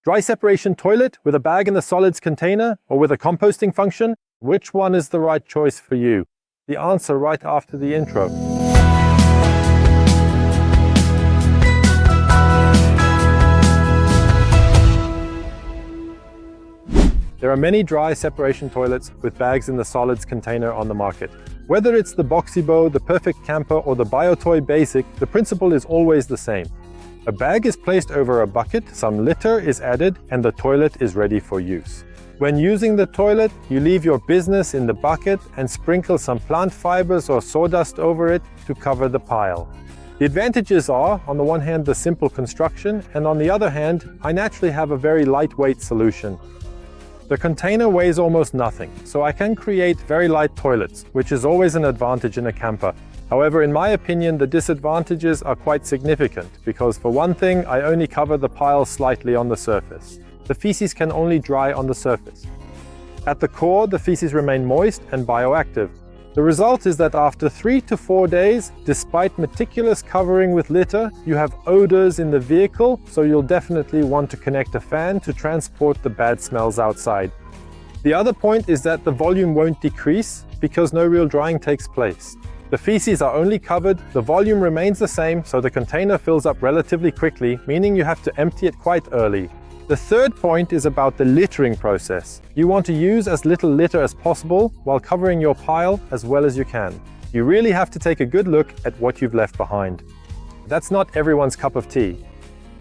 Dry separation toilet with a bag in the solids container or with a composting function? Which one is the right choice for you? The answer right after the intro. There are many dry separation toilets with bags in the solids container on the market. Whether it's the BioTioo, the Perfect Camper, or the BioTioo Basic, the principle is always the same. A bag is placed over a bucket, some litter is added, and the toilet is ready for use. When using the toilet, you leave your business in the bucket and sprinkle some plant fibers or sawdust over it to cover the pile. The advantages are, on the one hand, the simple construction, and on the other hand, I naturally have a very lightweight solution. The container weighs almost nothing, so I can create very light toilets, which is always an advantage in a camper. However, in my opinion, the disadvantages are quite significant, because for one thing, I only cover the pile slightly on the surface. The feces can only dry on the surface. At the core, the feces remain moist and bioactive. The result is that after 3 to 4 days, despite meticulous covering with litter, you have odors in the vehicle, so you'll definitely want to connect a fan to transport the bad smells outside. The other point is that the volume won't decrease because no real drying takes place. The feces are only covered, the volume remains the same, so the container fills up relatively quickly, meaning you have to empty it quite early. The third point is about the littering process. You want to use as little litter as possible while covering your pile as well as you can. You really have to take a good look at what you've left behind. That's not everyone's cup of tea.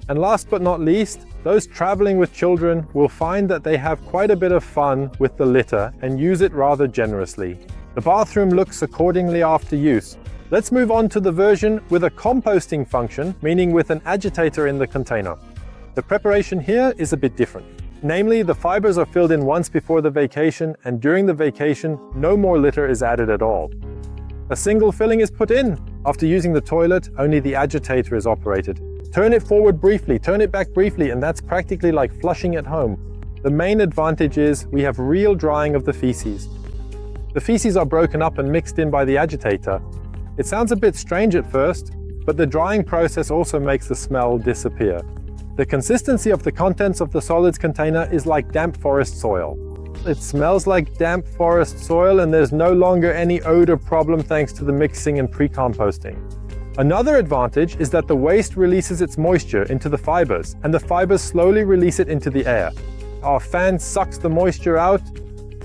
And last but not least, those traveling with children will find that they have quite a bit of fun with the litter and use it rather generously. The bathroom looks accordingly after use. Let's move on to the version with a composting function, meaning with an agitator in the container. The preparation here is a bit different. Namely, the fibers are filled in once before the vacation, and during the vacation, no more litter is added at all. A single filling is put in. After using the toilet, only the agitator is operated. Turn it forward briefly, turn it back briefly, and that's practically like flushing at home. The main advantage is we have real drying of the feces. The feces are broken up and mixed in by the agitator. It sounds a bit strange at first, but the drying process also makes the smell disappear. The consistency of the contents of the solids container is like damp forest soil. It smells like damp forest soil, and there's no longer any odor problem thanks to the mixing and pre-composting. Another advantage is that the waste releases its moisture into the fibers, and the fibers slowly release it into the air. Our fan sucks the moisture out.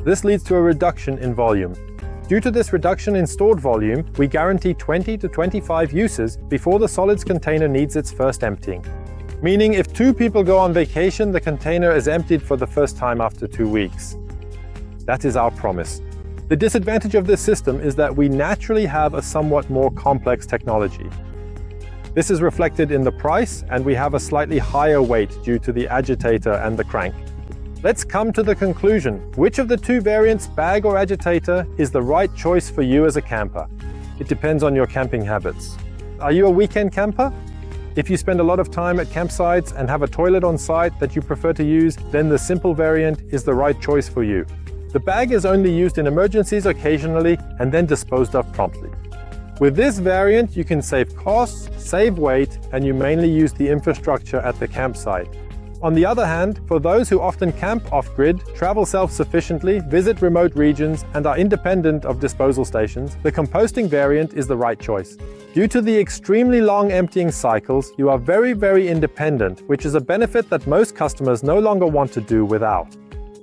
This leads to a reduction in volume. Due to this reduction in stored volume, we guarantee 20 to 25 uses before the solids container needs its first emptying. Meaning if 2 people go on vacation, the container is emptied for the first time after 2 weeks. That is our promise. The disadvantage of this system is that we naturally have a somewhat more complex technology. This is reflected in the price, and we have a slightly higher weight due to the agitator and the crank. Let's come to the conclusion. Which of the 2 variants, bag or agitator, is the right choice for you as a camper? It depends on your camping habits. Are you a weekend camper? If you spend a lot of time at campsites and have a toilet on site that you prefer to use, then the simple variant is the right choice for you. The bag is only used in emergencies occasionally and then disposed of promptly. With this variant, you can save costs, save weight, and you mainly use the infrastructure at the campsite. On the other hand, for those who often camp off-grid, travel self-sufficiently, visit remote regions, and are independent of disposal stations, the composting variant is the right choice. Due to the extremely long emptying cycles, you are very independent, which is a benefit that most customers no longer want to do without.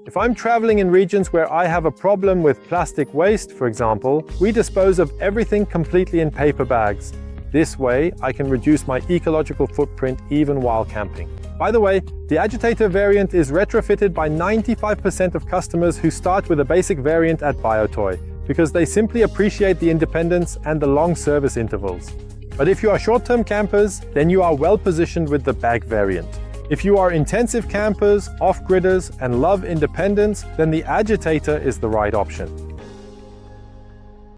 If I'm traveling in regions where I have a problem with plastic waste, for example, we dispose of everything completely in paper bags. This way, I can reduce my ecological footprint even while camping. By the way, the agitator variant is retrofitted by 95% of customers who start with a basic variant at BioTioo, because they simply appreciate the independence and the long service intervals. But if you are short-term campers, then you are well positioned with the bag variant. If you are intensive campers, off-gridders, and love independence, then the agitator is the right option.